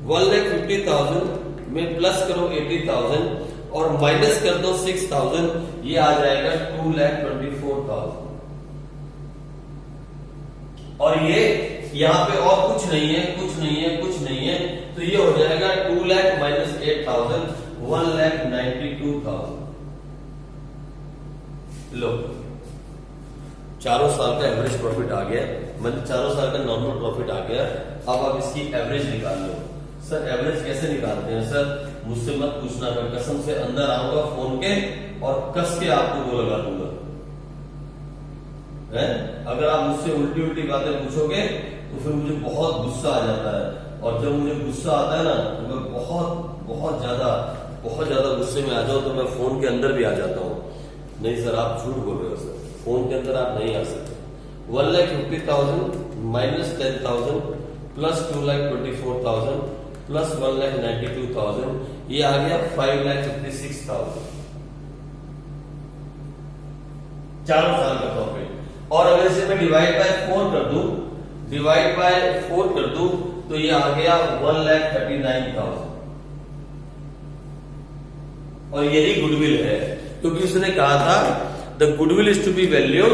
S1: 1,50,000 में प्लस करो 80,000 और माइनस कर दो 6,000, ये आ जाएगा 2,24,000। और ये यहाँ पे और कुछ नहीं है, कुछ नहीं है, कुछ नहीं है, तो ये हो जाएगा 2 लाख माइनस 8,000, 1,92,000। लो चारों साल का एवरेज प्रॉफिट आ गया, मतलब चारों साल का नॉर्मल प्रॉफिट आ गया। अब आप इसकी एवरेज निकाल लो। सर एवरेज कैसे निकालते हैं सर, मुझसे मत पूछना, मैं कसम से अंदर आऊंगा फोन के और कस के आपको वो लगा दूंगा। अगर आप मुझसे उल्टी उल्टी बातें पूछोगे तो फिर मुझे बहुत गुस्सा आ जाता है, और जब मुझे गुस्सा आता है ना तो मैं बहुत ज्यादा गुस्से में आ जाऊं तो मैं फोन के अंदर भी आ जाता हूँ। नहीं सर आप झूठ बोल रहे हो सर, फोन के अंदर आप नहीं आ सकते। 1,50,000 माइनस 10,000 प्लस 2,24,000 प्लस 1,92,000, ये आ गया 5,56,000 चारों साल का प्रॉफिट। और अगर इसे मैं डिवाइड बाय 4 कर दूं तो ये आ गया 1,39,000। और यही गुडविल है, क्योंकि उसने कहा था the goodwill is to be valued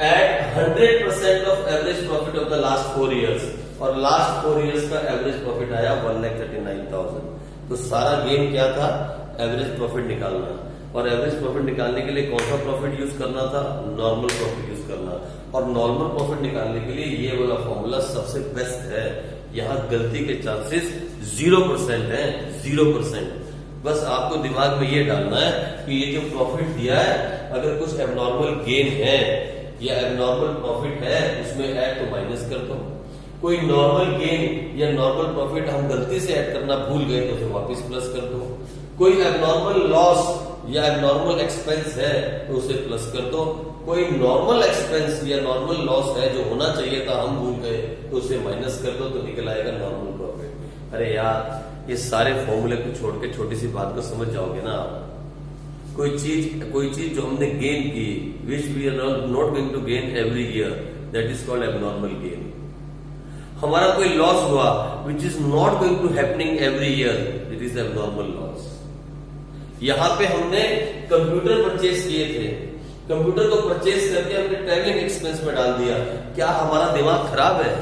S1: at 100% of average profit of the last 4 years, और लास्ट 4 years का एवरेज प्रॉफिट आया 1,39,000। तो सारा गेम क्या था? एवरेज प्रॉफिट निकालना, और एवरेज प्रॉफिट निकालने के लिए कौन सा प्रॉफिट यूज करना था? नॉर्मल प्रॉफिट यूज करना, और नॉर्मल प्रॉफिट निकालने के लिए ये वाला फॉर्मूला सबसे बेस्ट है। यहाँ गलती के चांसेस 0% है, 0%। बस आपको दिमाग में ये डालना है कि ये जो प्रॉफिट दिया है, अगर कुछ एबनॉर्मल गेन है या एबनॉर्मल प्रॉफिट है, उसमें ऐड तो माइनस कर दो। कोई नॉर्मल गेन या नॉर्मल प्रॉफिट हम गलती से ऐड करना भूल गए तो उसे वापस प्लस कर दो। कोई एबनॉर्मल लॉस या एबनॉर्मल एक्सपेंस है तो उसे प्लस कर दो। कोई नॉर्मल एक्सपेंस या नॉर्मल लॉस है जो होना चाहिए था हम भूल गए तो उसे माइनस कर दो, तो निकल आएगा नॉर्मल प्रॉफिट। अरे यार, ये सारे फॉर्मूले को छोड़ के छोटी सी बात को समझ जाओगे ना आप। कोई चीज जो हमने गेन की, which we are not going to gain every year, that is called abnormal gain. हमारा कोई लॉस हुआ which is not going to happening every year, it is abnormal loss. यहां पे हमने कंप्यूटर परचेज किए थे, कंप्यूटर को परचेज करके हमने ट्रैवलिंग एक्सपेंस में डाल दिया। क्या हमारा दिमाग खराब है?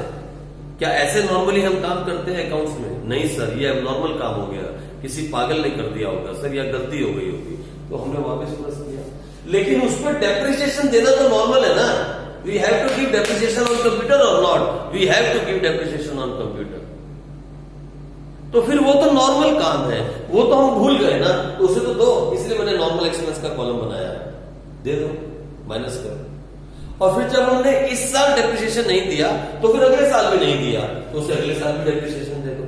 S1: क्या ऐसे नॉर्मली हम काम करते हैं अकाउंट्स में? नहीं सर, ये एबनॉर्मल काम हो गया, किसी पागल ने कर दिया होगा सर, या गलती हो गई होगी, तो हमने वापस प्लस किया। लेकिन उस पर डेप्रिसिएशन देना तो नॉर्मल है ना। We have to give depreciation on computer और not? We have to give depreciation on computer. तो फिर वो तो नॉर्मल काम है, वो तो हम भूल गए ना, तो उसे तो दो। इसलिए मैंने नॉर्मल एक्सपेंस का कॉलम बनाया है, दे दो, माइनस करो। और फिर जब हमने इस साल डेप्रिसिएशन नहीं दिया तो फिर अगले साल भी नहीं दिया, तो उसे अगले साल भी डेप्रिसिएशन दे दो।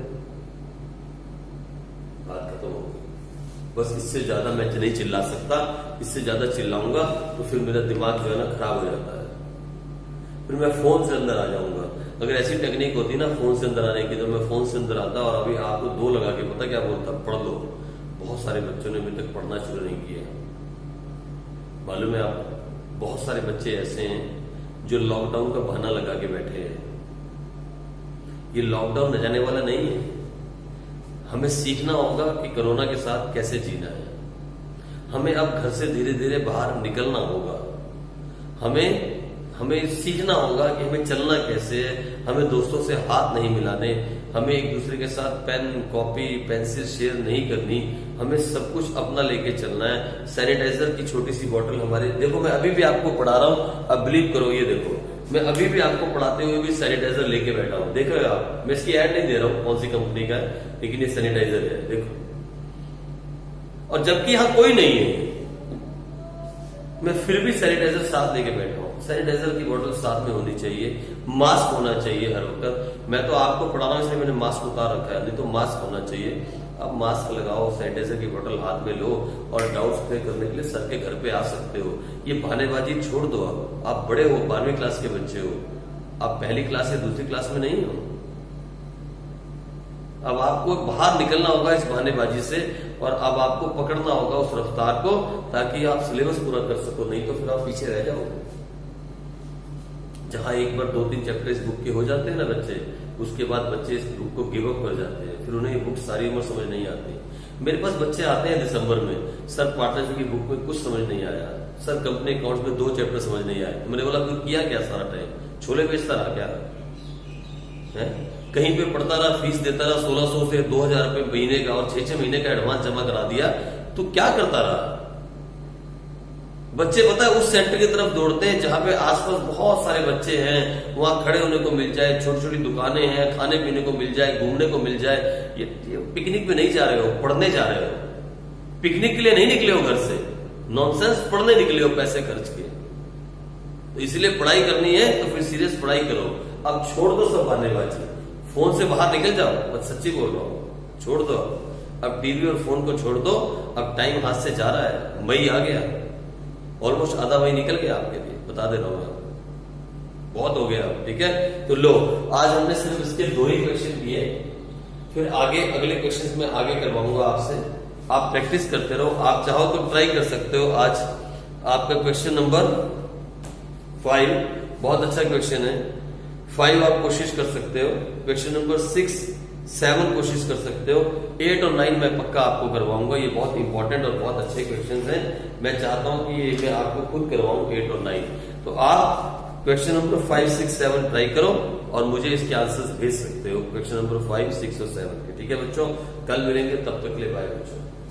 S1: बात खत्म हो गई। बस इससे ज्यादा मैं नहीं चिल्ला सकता, इससे ज्यादा चिल्लाऊंगा तो फिर मेरा दिमाग जो है ना खराब हो जाता है, फिर मैं फोन से अंदर आ जाऊंगा। अगर ऐसी टेक्निक होती ना फोन से अंदर आने की, तो मैं फोन से अंदर आता और अभी आपको 2 लगा के पता क्या बोलता, पढ़ लो। बहुत सारे बच्चों ने अभी तक पढ़ना शुरू नहीं किया, मालूम है आपको। बहुत सारे बच्चे ऐसे हैं जो लॉकडाउन का बहाना लगा के बैठे हैं। ये लॉकडाउन न जाने वाला नहीं है। हमें सीखना होगा कि कोरोना के साथ कैसे जीना है। हमें अब घर से धीरे धीरे बाहर निकलना होगा। हमें सीखना होगा कि हमें चलना कैसे है। हमें दोस्तों से हाथ नहीं मिलाने, हमें एक दूसरे के साथ पेन, कॉपी, पेंसिल शेयर नहीं करनी। हमें सब कुछ अपना लेके चलना है। सैनिटाइजर की छोटी सी बोतल हमारे, देखो मैं अभी भी आपको पढ़ा रहा हूं, अब बिलीव करो, ये देखो मैं अभी भी आपको पढ़ाते हुए भी सैनिटाइजर लेके बैठा हूं। देखो आप, मैं इसकी ऐड नहीं दे रहा हूं कौन सी कंपनी का है, लेकिन ये सैनिटाइजर है, देखो। और जबकि यहां कोई नहीं है, मैं फिर भी सैनिटाइजर साथ लेके बैठा हूं। सैनिटाइजर की बोतल साथ में होनी चाहिए, मास्क होना चाहिए हर वक्त। मैं तो आपको पढ़ा रहा हूं इसलिए मैंने मास्क उतार रखा है, नहीं तो मास्क होना चाहिए। अब मास्क लगाओ, सैनिटाइजर की बोतल हाथ में लो और डाउट्स क्लियर करने के लिए सर के घर पे आ सकते हो। ये बहानेबाजी छोड़ दो। अब आप बड़े हो, 12वीं क्लास के बच्चे हो, आप पहली क्लास या दूसरी क्लास में नहीं हो। अब आपको बाहर निकलना होगा इस बहानेबाजी से, और अब आपको पकड़ना होगा उस रफ्तार को, ताकि आप सिलेबस पूरा कर सको, नहीं तो फिर आप पीछे रह जाओगे। जहां एक बार 2-3 चैप्टर इस बुक के हो जाते हैं ना बच्चे, उसके बाद बच्चे इस बुक को गिव अप कर जाते हैं, फिर उन्हें ये बुक सारी उम्र समझ नहीं आती। मेरे पास बच्चे आते हैं दिसंबर में, सर पार्टनरशिप की बुक में कुछ समझ नहीं आया, सर कंपनी अकाउंट्स में 2 चैप्टर समझ नहीं आए। तो मैंने बोला फिर किया क्या सारा टाइम? छोले बेचता रहा क्या है? कहीं पे पढ़ता रहा, फीस देता रहा 1600 से 2000 रुपए महीने का, और 6-6 महीने का एडवांस जमा करा दिया, तो क्या करता रहा? बच्चे पता है उस सेंटर की तरफ दौड़ते हैं जहां पे आसपास बहुत सारे बच्चे हैं, वहां खड़े होने को मिल जाए, छोटी छोटी दुकानें हैं, खाने पीने को मिल जाए, घूमने को मिल जाए। ये पिकनिक पे नहीं जा रहे हो, पढ़ने जा रहे हो। पिकनिक के लिए नहीं निकले हो घर से, नॉनसेंस पढ़ने निकले हो पैसे खर्च के। तो इसलिए पढ़ाई करनी है तो फिर सीरियस पढ़ाई करो। अब छोड़ दो सब बहानेबाजी, फोन से बाहर निकल जाओ। बस सच्ची बोल रहा हूं, छोड़ दो। अब टीवी और फोन को छोड़ दो। अब टाइम हाथ से जा रहा है, मई आ गया, ऑलमोस्ट आधा मई निकल गया आपके लिए, बता दे रहा हूं मैं, बहुत हो गया। ठीक है, तो लो, आज हमने सिर्फ इसके 2 ही क्वेश्चन किए, फिर आगे अगले क्वेश्चन में आगे करवाऊंगा आपसे। आप प्रैक्टिस करते रहो, आप चाहो तो ट्राई कर सकते हो। आज आपका क्वेश्चन नंबर 5 बहुत अच्छा क्वेश्चन है, 5 आप कोशिश कर सकते हो। क्वेश्चन नंबर 6 7 कोशिश कर सकते हो। 8 और 9 मैं पक्का आपको करवाऊंगा, ये बहुत इंपॉर्टेंट और बहुत अच्छे क्वेश्चंस हैं। मैं चाहता हूं कि ये मैं आपको खुद करवाऊं 8 और 9। तो आप क्वेश्चन नंबर 5, 6, 7 ट्राई करो और मुझे इसके आंसर्स भेज सकते हो, क्वेश्चन नंबर 5, 6 और 7 के। ठीक है बच्चों, कल मिलेंगे, तब तक के लिए बाय बच्चों।